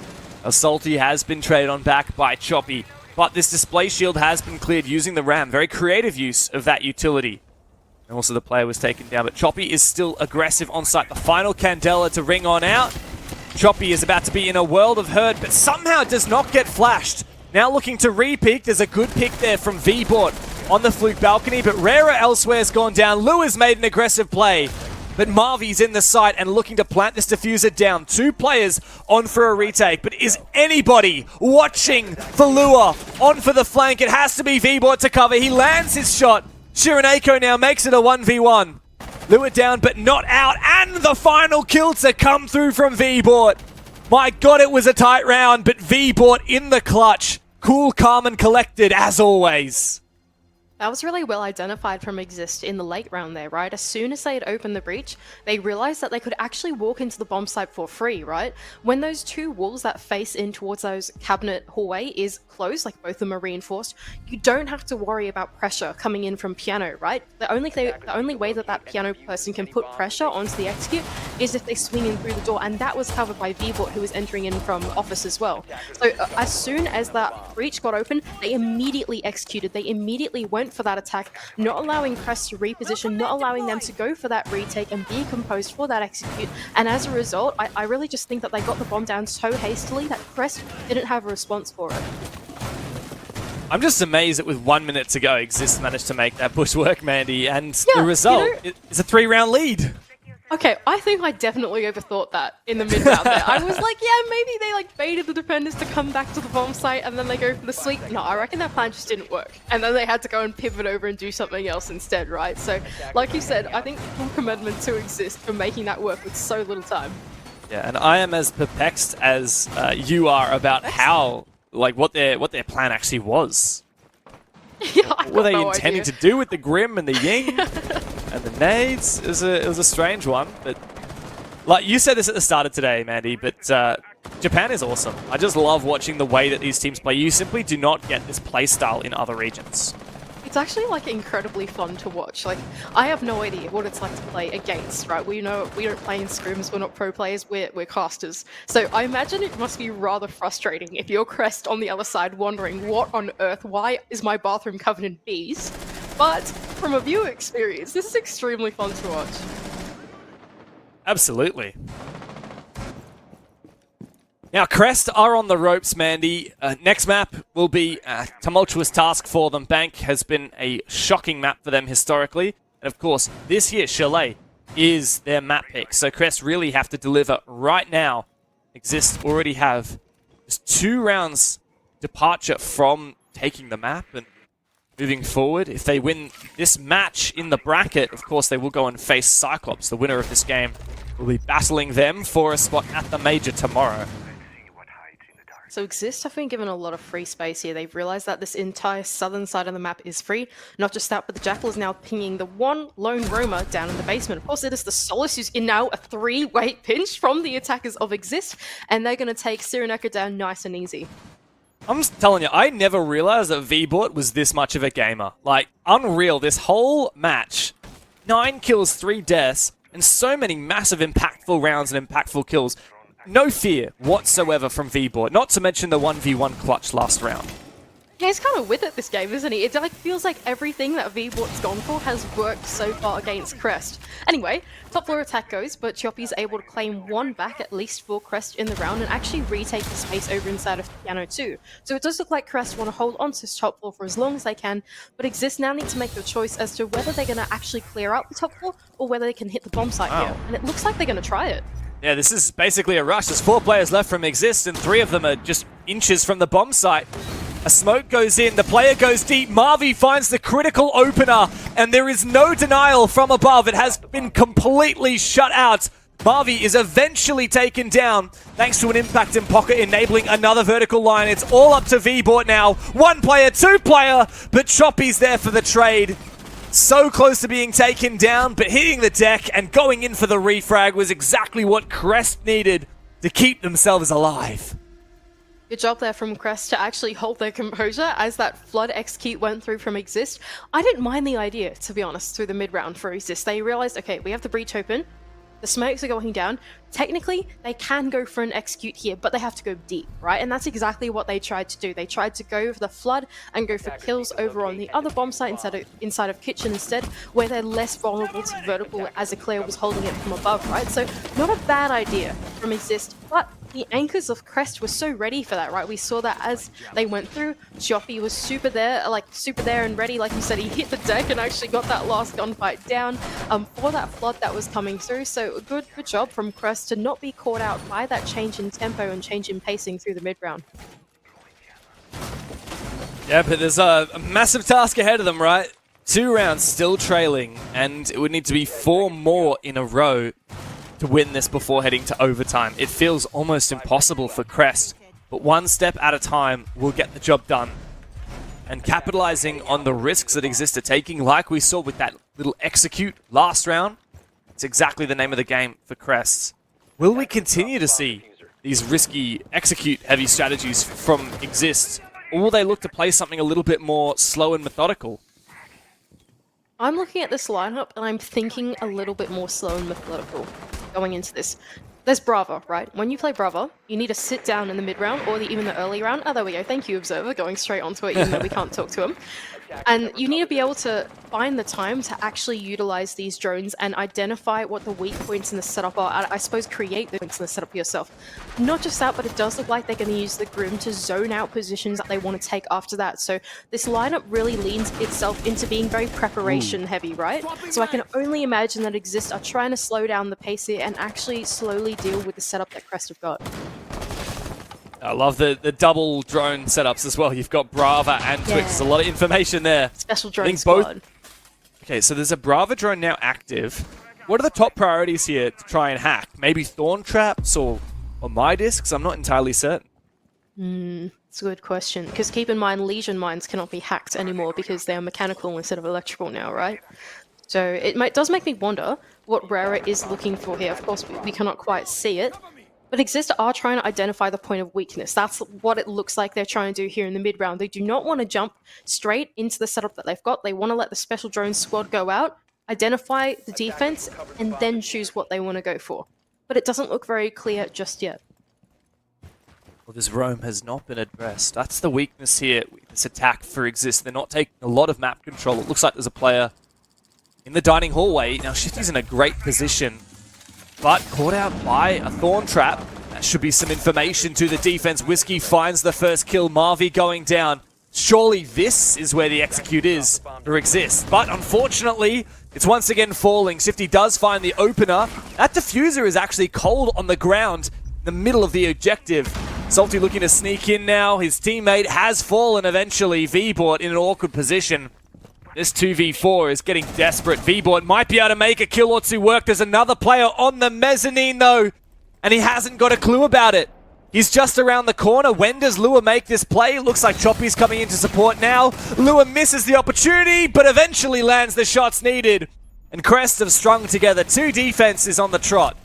B: A Salty has been traded on back by Choppy, but this display shield has been cleared using the Ram. Very creative use of that utility. And also the player was taken down, but Choppy is still aggressive on site. The final Candela to ring on out. Choppy is about to be in a world of hurt, but somehow does not get flashed. Now looking to re-peek. There's a good pick there from V-Bot on the fluke balcony, but Rara elsewhere's gone down. Lou has made an aggressive play, but Marvy's in the site and looking to plant this diffuser down. 2 players on for a retake, but is anybody watching for Lua on for the flank? It has to be V-Bot to cover. He lands his shot. Shiraneko now makes it a 1v1. Lua down, but not out, and the final kill to come through from V-Bot. My god, it was a tight round, but V-Bot in the clutch. Cool, calm, and collected, as always.
C: That was really well identified from IGZIST in the late round there, right? As soon as they had opened the breach, they realized that they could actually walk into the bomb site for free, right? When those 2 walls that face in towards those cabinet hallway is closed, like both of them are reinforced, you don't have to worry about pressure coming in from piano, right? The only way that piano person can put pressure onto the execute is if they swing in through the door, and that was covered by V-Bot, who was entering in from office as well. So as soon as that breach got open, they immediately executed. They immediately went for that attack, not allowing Crest to reposition, not allowing them to go for that retake and be composed for that execute. And as a result, I really just think that they got the bomb down so hastily that Crest didn't have a response for it.
B: I'm just amazed that with 1 minute to go, IGZIST managed to make that push work, Mandy, and the result is a 3-round lead.
C: Okay, I think I definitely overthought that in the mid-round there. I was like, yeah, maybe they like baited the defenders to come back to the bomb site and then they go for the sweep. No, I reckon that plan just didn't work. And then they had to go and pivot over and do something else instead, right? So, like you said, I think full commitment to IGZIST for making that work with so little time.
B: Yeah, and I am as perplexed as you are about how, like, what their plan actually was.
C: Yeah,
B: What were they intending to do with the Grim and the Ying and the nades? It was a strange one, but like you said this at the start of today, Mandy, but Japan is awesome. I just love watching the way that these teams play. You simply do not get this play style in other regions.
C: It's actually like incredibly fun to watch. Like, I have no idea what it's like to play against, right? We know we don't play in scrims, we're not pro players, we're casters. So I imagine it must be rather frustrating if you're Crest on the other side wondering, what on earth, why is my bathroom covered in bees? But from a viewer experience, this is extremely fun to watch.
B: Absolutely. Now, Crest are on the ropes, Mandy. Next map will be a tumultuous task for them. Bank has been a shocking map for them historically. And of course, this here, Chalet, is their map pick. So Crest really have to deliver right now. IGZIST already have just 2 rounds departure from taking the map and moving forward. If they win this match in the bracket, of course, they will go and face Cyclops. The winner of this game will be battling them for a spot at the major tomorrow.
C: So IGZIST have been given a lot of free space here. They've realized that this entire southern side of the map is free. Not just that, but the Jackal is now pinging the one lone roamer down in the basement. Of course, it is the Solace who's in now a 3-way pinch from the attackers of IGZIST, and they're going to take Sireneka down nice and easy.
B: I'm just telling you, I never realized that V-Bot was this much of a gamer. Like, unreal. This whole match, 9 kills, 3 deaths, and so many massive impactful rounds and impactful kills. No fear whatsoever from V-Bot, not to mention the 1v1 clutch last round.
C: Yeah, he's kind of with it this game, isn't he? It like feels like everything that V-Bot's gone for has worked so far against Crest. Anyway, top floor attack goes, but Choppy's able to claim 1 back at least for Crest in the round and actually retake the space over inside of Piano 2. So it does look like Crest want to hold on to this top floor for as long as they can, but IGZIST now need to make the choice as to whether they're going to actually clear out the top floor or whether they can hit the bomb site here. And it looks like they're going to try it.
B: Yeah, this is basically a rush. There's 4 players left from IGZIST, and 3 of them are just inches from the bomb site. A smoke goes in, the player goes deep, Marvy finds the critical opener, and there is no denial from above. It has been completely shut out. Marvy is eventually taken down, thanks to an impact in pocket, enabling another vertical line. It's all up to V-Bot now. 1 player, 2 player, but Choppy's there for the trade. So close to being taken down, but hitting the deck and going in for the refrag was exactly what Crest needed to keep themselves alive.
C: Good job there from Crest to actually hold their composure as that Flood execute went through from IGZIST. I didn't mind the idea, to be honest, through the mid-round for IGZIST. They realized, okay, we have the breach open, the smokes are going down. Technically, they can go for an execute here, but they have to go deep, right? And that's exactly what they tried to do. They tried to go for the Flood and go for kills over on the other bomb site inside of Kitchen instead, where they're less vulnerable to vertical as Eclair was holding it from above, right? So not a bad idea from IGZIST, but the anchors of Crest were so ready for that, right? We saw that as they went through. Joffy was super there and ready. Like you said, he hit the deck and actually got that last gunfight down for that Flood that was coming through. So good job from Crest to not be caught out by that change in tempo and change in pacing through the mid-round.
B: Yeah, but there's a massive task ahead of them, right? 2 rounds still trailing, and it would need to be 4 more in a row to win this before heading to overtime. It feels almost impossible for Crest, but one step at a time will get the job done. And capitalizing on the risks that IGZIST are taking, like we saw with that little execute last round, it's exactly the name of the game for Crest. Will we continue to see these risky execute-heavy strategies from IGZIST, or will they look to play something a little bit more slow and methodical?
C: I'm looking at this lineup and I'm thinking a little bit more slow and methodical going into this. There's Brava, right? When you play Brava, you need to sit down in the mid-round or even the early round. Oh, there we go. Thank you, Observer, going straight onto it even though we can't talk to him. And you need to be able to find the time to actually utilize these drones and identify what the weak points in the setup are. I suppose create the points in the setup yourself. Not just that, but it does look like they're going to use the Grim to zone out positions that they want to take after that. So this lineup really leans itself into being very preparation heavy, right? So I can only imagine that IGZIST are trying to slow down the pace here and actually slowly deal with the setup that Crest have got.
B: I love the double drone setups as well. You've got Brava and Twix. There's a lot of information there.
C: Special drone squad.
B: Okay, so there's a Brava drone now active. What are the top priorities here to try and hack? Maybe Thorn Traps or My Discs? I'm not entirely certain.
C: It's a good question. Because keep in mind, Legion mines cannot be hacked anymore because they are mechanical instead of electrical now, right? So it does make me wonder what Rara is looking for here. Of course, we cannot quite see it. But IGZIST are trying to identify the point of weakness. That's what it looks like they're trying to do here in the mid-round. They do not want to jump straight into the setup that they've got. They want to let the special drone squad go out, identify the defense, and then choose what they want to go for. But it doesn't look very clear just yet.
B: Well, this roam has not been addressed. That's the weakness here with this attack for IGZIST. They're not taking a lot of map control. It looks like there's a player in the dining hallway. Now, Shifty's in a great position, but caught out by a Thorn Trap. That should be some information to the defense. Whiskey finds the first kill. Marvi going down. Surely this is where the execute is for IGZIST. But unfortunately, it's once again falling. Shifty does find the opener. That diffuser is actually cold on the ground in the middle of the objective. Salty looking to sneak in now. His teammate has fallen eventually. V-Bort in an awkward position. This 2v4 is getting desperate. V-Bort might be able to make a kill or two work. There's another player on the mezzanine, though, and he hasn't got a clue about it. He's just around the corner. When does Lua make this play? Looks like Choppy's coming into support now. Lua misses the opportunity, but eventually lands the shots needed. And Crest have strung together 2 defenses on the trot.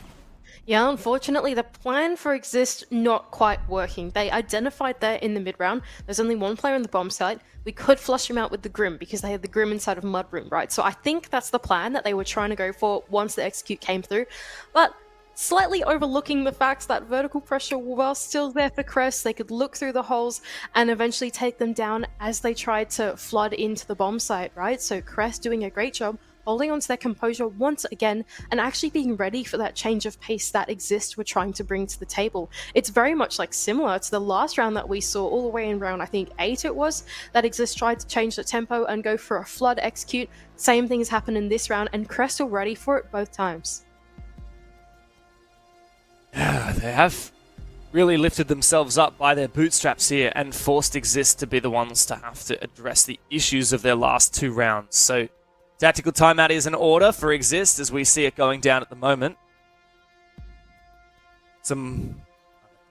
C: Yeah, unfortunately, the plan for IGZIST not quite working. They identified there in the mid-round. There's only one player in the bomb site. We could flush him out with the Grim because they had the Grim inside of Mudroom, right? So I think that's the plan that they were trying to go for once the execute came through. But slightly overlooking the fact that vertical pressure was still there for Crest. They could look through the holes and eventually take them down as they tried to flood into the bomb site, right? So Crest doing a great job holding onto their composure once again and actually being ready for that change of pace that IGZIST were trying to bring to the table. It's very much like similar to the last round that we saw all the way in round, I think 8 it was, that IGZIST tried to change the tempo and go for a flood execute. Same thing has happened in this round and Crest are ready for it both times.
B: Yeah, they have really lifted themselves up by their bootstraps here and forced IGZIST to be the ones to have to address the issues of their last 2 rounds. So tactical timeout is in order for IGZIST as we see it going down at the moment. Some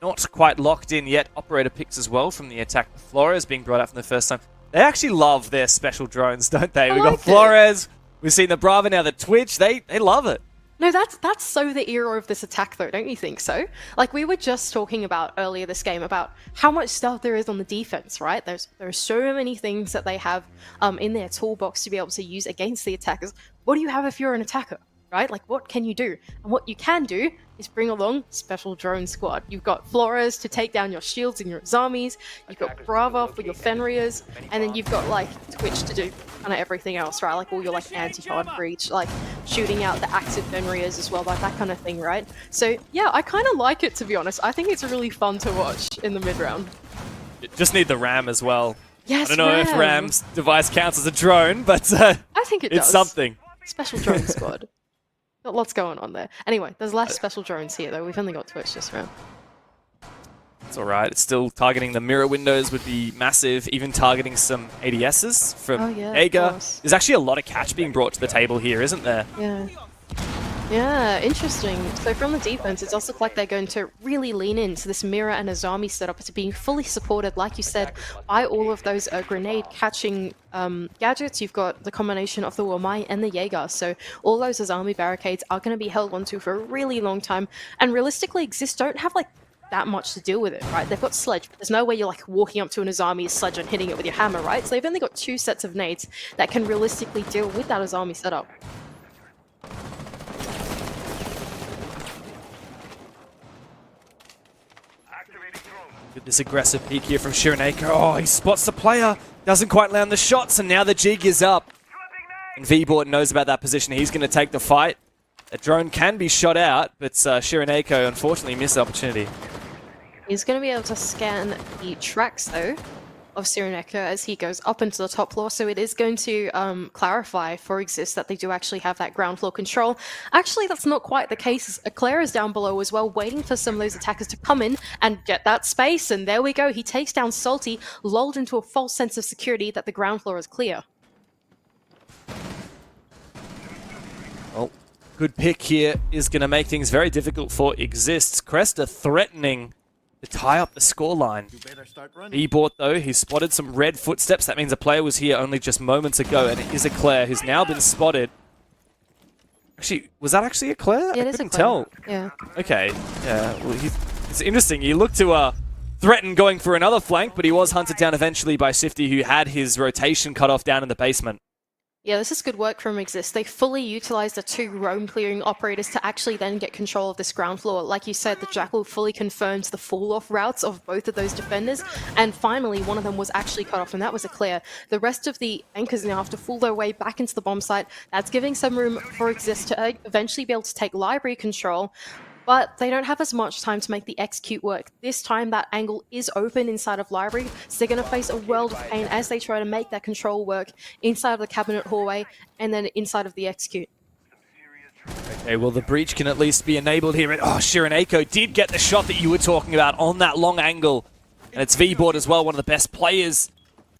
B: not quite locked in yet operator picks as well from the attack. The Flora is being brought out for the first time. They actually love their special drones, don't they? We've
C: like
B: got
C: it.
B: Flores, we've seen the Brava, now the Twitch. They love it.
C: No, that's so the era of this attack, though, don't you think so? Like, we were just talking about earlier this game about how much stuff there is on the defense, right? There are so many things that they have in their toolbox to be able to use against the attackers. What do you have if you're an attacker, right? Like, what can you do? And what you can do is bring along Special Drone Squad. You've got Flores to take down your shields and your Zamis, you've got Brava for your Fenriers, and then you've got, like, Twitch to do kind of everything else, right? Like, all your, like, anti-pod breach, like, shooting out the active Fenriers as well, like, that kind of thing, right? So, yeah, I kind of like it, to be honest. I think it's really fun to watch in the mid-round.
B: You just need the RAM as well.
C: Yes,
B: I don't know if Ram's device counts as a drone, but
C: I think it
B: it's
C: does.
B: something.
C: Special Drone Squad. Got lots going on there. Anyway, there's less special drones here, though. We've only got Twitch this round.
B: It's alright. It's still targeting the mirror windows would be massive, even targeting some ADSs from Jaeger. There's actually a lot of catch being brought to the table here, isn't there?
C: Yeah. Yeah, interesting. So from the defense, it does look like they're going to really lean into this mirror and Azami setup to being fully supported, like you said, by all of those grenade-catching gadgets. You've got the combination of the Wamai and the Jaeger, so all those Azami barricades are going to be held onto for a really long time, and realistically, IGZIST don't have, like, that much to deal with it, right? They've got Sledge, but there's no way you're, like, walking up to an Azami Sledge and hitting it with your hammer, right? So they've only got 2 sets of nades that can realistically deal with that Azami setup.
B: With this aggressive peek here from Shiraneko. Oh, he spots the player. Doesn't quite land the shots, and now the jig is up. And V-Bort knows about that position. He's going to take the fight. A drone can be shot out, but Shiraneko unfortunately missed the opportunity.
C: He's going to be able to scan the tracks, though, of Shiraneko as he goes up into the top floor, so it is going to clarify for IGZIST that they do actually have that ground floor control. Actually, that's not quite the case. Eclair is down below as well, waiting for some of those attackers to come in and get that space, and there we go. He takes down Salty, lulled into a false sense of security that the ground floor is clear.
B: Well, good pick here is going to make things very difficult for IGZIST. Crest are threatening to tie up the scoreline. V-Bort, though, he spotted some red footsteps. That means a player was here only just moments ago, and it is Eclair who's now been spotted. Actually, was that actually Eclair?
C: Yeah,
B: I
C: it is
B: couldn't
C: Eclair.
B: tell.
C: Yeah.
B: Okay, yeah, well, it's interesting. He looked to threaten going for another flank, but he was hunted down eventually by Sifty, who had his rotation cut off down in the basement.
C: Yeah, this is good work from IGZIST. They fully utilized the 2 roam clearing operators to actually then get control of this ground floor. Like you said, the Jackal fully confirms the fall-off routes of both of those defenders, and finally one of them was actually cut off, and that was Eclair. The rest of the anchors now have to fool their way back into the bomb site. That's giving some room for IGZIST to eventually be able to take library control, but they don't have as much time to make the execute work. This time that angle is open inside of library, so they're going to face a world of pain as they try to make that control work inside of the cabinet hallway and then inside of the execute.
B: Okay, well, the breach can at least be enabled here. Oh, Shiraneko did get the shot that you were talking about on that long angle. And it's V-Bort as well, one of the best players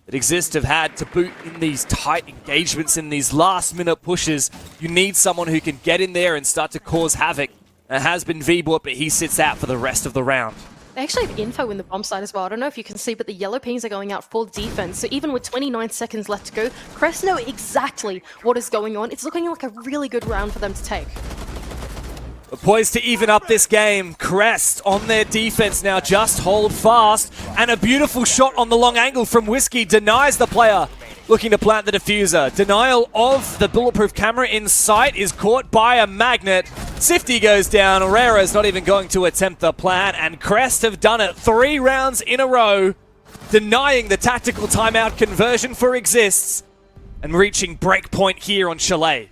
B: that IGZIST have had to boot in these tight engagements, in these last-minute pushes. You need someone who can get in there and start to cause havoc. It has been V-Bort, but he sits out for the rest of the round.
C: They actually have info in the bomb site as well. I don't know if you can see, but the yellow pings are going out for defense. So even with 29 seconds left to go, Crest know exactly what is going on. It's looking like a really good round for them to take.
B: But poised to even up this game. Crest on their defense now. Just hold fast. And a beautiful shot on the long angle from Whiskey denies the player looking to plant the diffuser. Denial of the bulletproof camera in sight is caught by a magnet. Sifty goes down. Herrera's not even going to attempt the plant. And Crest have done it 3 rounds in a row, denying the tactical timeout conversion for IGZIST and reaching breakpoint here on Chalet.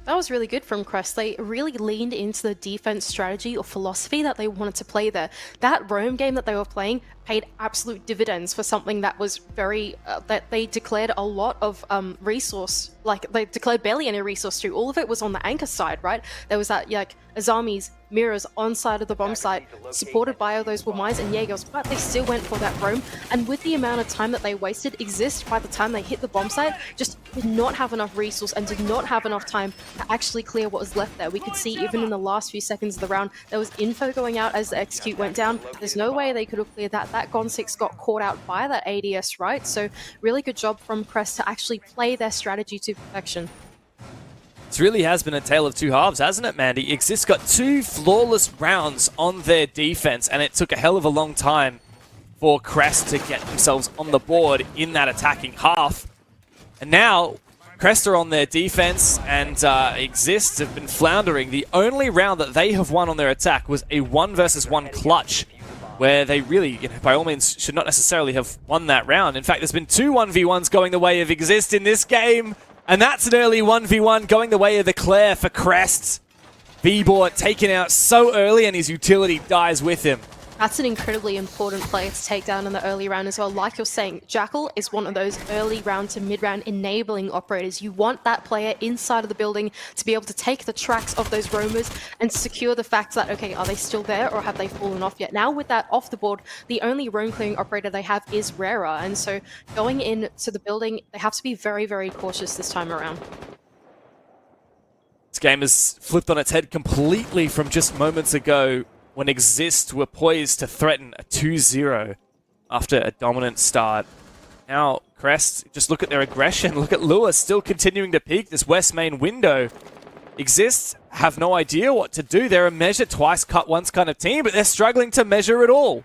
C: That was really good from Crest. They really leaned into the defense strategy or philosophy that they wanted to play there. That roam game that they were playing paid absolute dividends for something that was very, that they declared a lot of resource like they declared barely any resource to. All of it was on the anchor side, right? There was that like Azami's mirrors on side of the bomb site, supported by all those mines and Jaegers, but they still went for that roam. And with the amount of time that they wasted, IGZIST by the time they hit the bomb site just did not have enough resource and did not have enough time to actually clear what was left there. We could see even in the last few seconds of the round, there was info going out as the execute went down. There's no way they could have cleared that. That Gon6 got caught out by that ADS, right? So really good job from Crest to actually play their strategy to perfection.
B: This really has been a tale of two halves, hasn't it, Mandy? IGZIST got 2 flawless rounds on their defense, and it took a hell of a long time for Crest to get themselves on the board in that attacking half. And now, Crest are on their defense, and IGZIST have been floundering. The only round that they have won on their attack was a 1 versus 1 clutch, where they really, by all means, should not necessarily have won that round. In fact, there's been 2 1v1s going the way of IGZIST in this game. And that's an early 1v1 going the way of the Claire for Crest. V-Bor taken out so early and his utility dies with him.
C: That's an incredibly important player to take down in the early round as well. Like you're saying, Jackal is one of those early round to mid-round enabling operators. You want that player inside of the building to be able to take the tracks of those roamers and secure the fact that, okay, are they still there or have they fallen off yet? Now with that off the board, the only roam clearing operator they have is Rara. And so going into the building, they have to be very, very cautious this time around.
B: This game has flipped on its head completely from just moments ago, when IGZIST were poised to threaten a 2-0 after a dominant start. Now, Crest, just look at their aggression. Look at Lewis still continuing to peek this west main window. IGZIST have no idea what to do. They're a measure twice, cut once kind of team, but they're struggling to measure it all.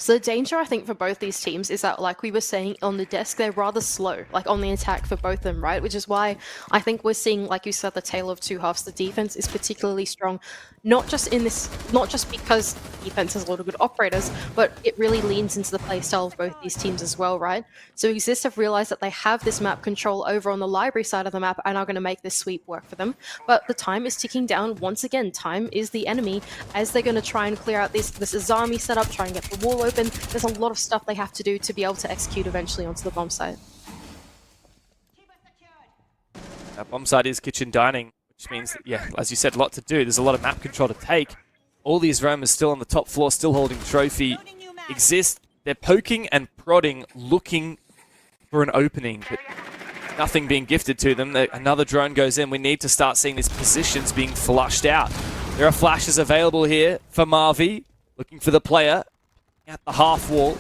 C: So the danger, I think, for both these teams is that, like we were saying on the desk, they're rather slow, like on the attack for both of them, right? Which is why I think we're seeing, like you said, the tale of two halves. The defense is particularly strong, not just because defense has a lot of good operators, but it really leans into the playstyle of both these teams as well, right? So IGZIST have realized that they have this map control over on the library side of the map and are going to make this sweep work for them. But the time is ticking down. Once again, time is the enemy as they're going to try and clear out this Azami setup, try and get the wall open. There's a lot of stuff they have to do to be able to execute eventually onto the bomb site.
B: That bomb site is kitchen dining, which means that, yeah, as you said, a lot to do. There's a lot of map control to take. All these roamers still on the top floor, still holding trophy. IGZIST, they're poking and prodding, looking for an opening, but nothing being gifted to them. Another drone goes in. We need to start seeing these positions being flushed out. There are flashes available here for Marvi, looking for the player at the half wall.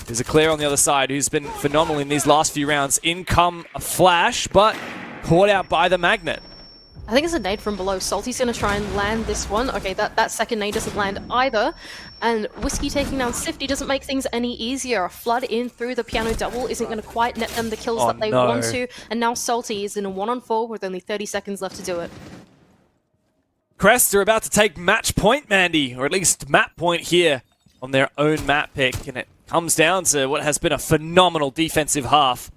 B: There's a Claire on the other side who's been phenomenal in these last few rounds. In come a flash, but caught out by the magnet.
C: I think it's a nade from below. Salty's going to try and land this one. Okay, that second nade doesn't land either. And Whiskey taking down Sifty doesn't make things any easier. A flood in through the piano double isn't going to quite net them the kills that they want to. And now Salty is in a 1-on-4 with only 30 seconds left to do it.
B: Crest are about to take match point, Mandy, or at least map point here on their own map pick. And it comes down to what has been a phenomenal defensive half.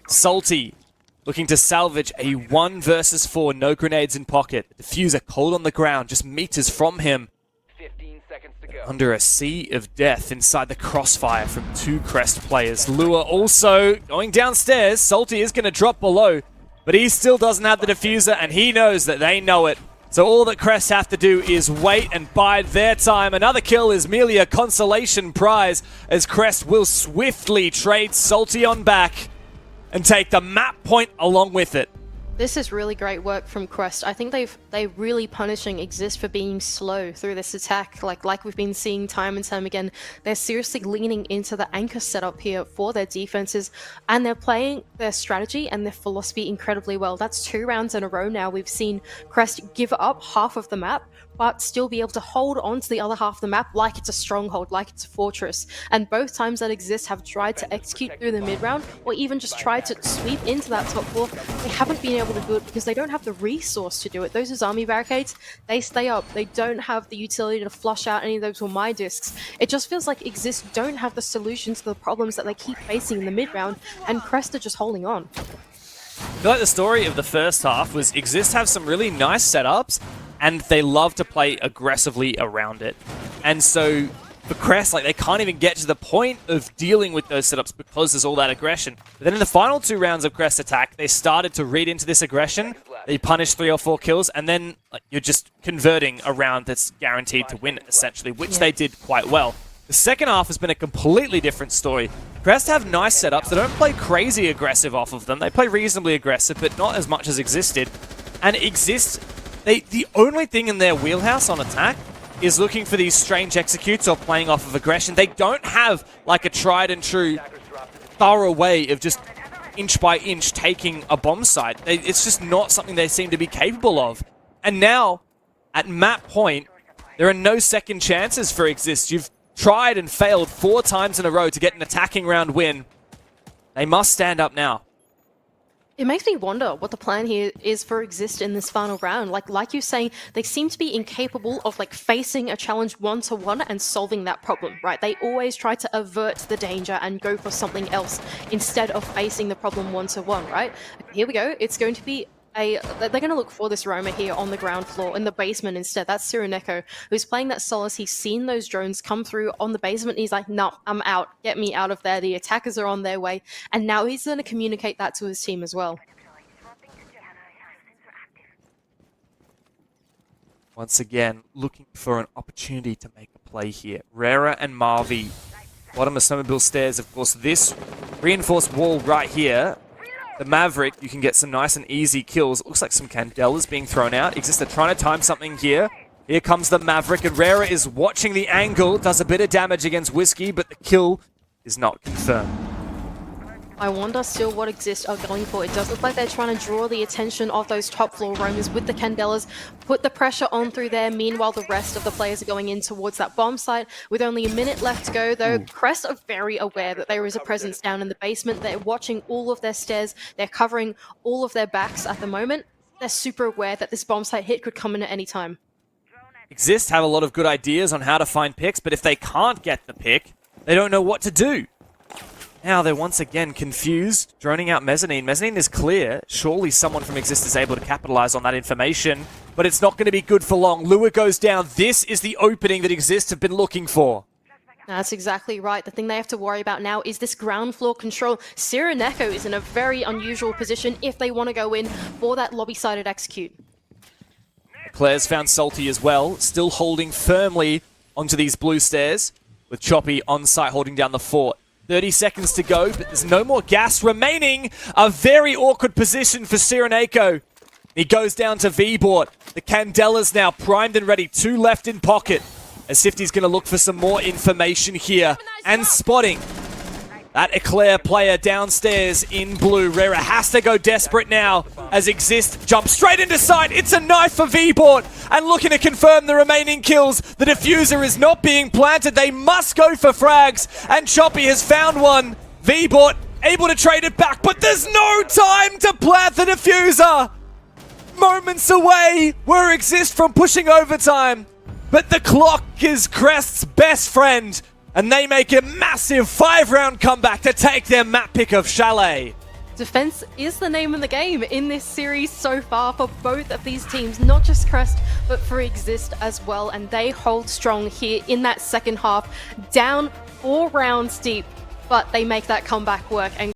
B: Salty looking to salvage a 1 versus 4, no grenades in pocket. Diffuser cold on the ground, just meters from him.
D: 15 seconds to go.
B: Under a sea of death inside the crossfire from 2 Crest players. Lure also going downstairs. Salty is going to drop below, but he still doesn't have the diffuser, and he knows that they know it. So all that Crest have to do is wait and bide their time. Another kill is merely a consolation prize, as Crest will swiftly trade Salty on back and take the map point along with it.
C: This is really great work from Crest. I think they're really punishing IGZIST for being slow through this attack. Like we've been seeing time and time again, they're seriously leaning into the anchor setup here for their defenses, and they're playing their strategy and their philosophy incredibly well. That's 2 rounds in a row now. We've seen Crest give up half of the map, but still be able to hold on to the other half of the map like it's a stronghold, like it's a fortress. And both times that IGZIST have tried to execute through the mid-round, or even just tried to sweep into that top floor, they haven't been able to do it because they don't have the resource to do it. Those Azami barricades, they stay up. They don't have the utility to flush out any of those my discs. It just feels like IGZIST don't have the solution to the problems that they keep facing in the mid-round, and Crest are just holding on.
B: I feel like the story of the first half was IGZIST have some really nice setups, and they love to play aggressively around it. And so for Crest, like they can't even get to the point of dealing with those setups because there's all that aggression. But then in the final 2 rounds of Crest attack, they started to read into this aggression. They punished 3 or 4 kills, and then like, you're just converting a round that's guaranteed to win, essentially, which they did quite well. The second half has been a completely different story. Crest have nice setups. They don't play crazy aggressive off of them. They play reasonably aggressive, but not as much as IGZIST. And IGZIST, the only thing in their wheelhouse on attack is looking for these strange executes or playing off of aggression. They don't have like a tried and true thorough way of just inch by inch taking a bomb site. It's just not something they seem to be capable of. And now, at map point, there are no second chances for IGZIST. You've tried and failed 4 times in a row to get an attacking round win. They must stand up now.
C: It makes me wonder what the plan here is for IGZIST in this final round. Like you're saying, they seem to be incapable of like facing a challenge one-to-one and solving that problem, right? They always try to avert the danger and go for something else instead of facing the problem one-to-one, right? Here we go. It's going to be they're going to look for this roamer here on the ground floor in the basement instead. That's Sireneko, who's playing that Solace. He's seen those drones come through on the basement. And he's like, no, I'm out. Get me out of there. The attackers are on their way. And now he's going to communicate that to his team as well.
B: Once again, looking for an opportunity to make a play here. Rara and Marvi, bottom of Snowmobile stairs. Of course, this reinforced wall right here, the Maverick, you can get some nice and easy kills. It looks like some Candelas being thrown out. IGZIST are trying to time something here. Here comes the Maverick, and Rara is watching the angle. Does a bit of damage against Whiskey, but the kill is not confirmed.
C: I wonder still what IGZIST are going for. It does look like they're trying to draw the attention of those top floor roamers with the Candelas, put the pressure on through there. Meanwhile, the rest of the players are going in towards that bomb site. With only a minute left to go, though, Crest are very aware that there is a presence down in the basement. They're watching all of their stairs. They're covering all of their backs at the moment. They're super aware that this bomb site hit could come in at any time.
B: IGZIST have a lot of good ideas on how to find picks, but if they can't get the pick, they don't know what to do. Now they're once again confused, droning out Mezzanine. Mezzanine is clear. Surely someone from IGZIST is able to capitalize on that information, but it's not going to be good for long. Lua goes down. This is the opening that IGZIST have been looking for.
C: That's exactly right. The thing they have to worry about now is this ground floor control. Sireneko is in a very unusual position if they want to go in for that lobby-sided execute.
B: Claire's found Salty as well, still holding firmly onto these blue stairs, with Choppy on site holding down the fort. 30 seconds to go, but there's no more gas remaining. A very awkward position for Sireneko. He goes down to V-Bort. The Candelas now primed and ready. 2 left in pocket. As Sifty's going to look for some more information here. And spotting that Eclair player downstairs in blue. Rara has to go desperate now as IGZIST jumps straight into sight. It's a knife for V-Bort. And looking to confirm the remaining kills. The diffuser is not being planted. They must go for frags. And Choppy has found one. V-Bort able to trade it back. But there's no time to plant the diffuser. Moments away were IGZIST from pushing overtime. But the clock is Crest's best friend. And they make a massive 5-round comeback to take their map pick of Chalet.
C: Defense is the name of the game in this series so far for both of these teams, not just Crest, but for IGZIST as well. And they hold strong here in that second half, down 4 rounds deep, but they make that comeback work. And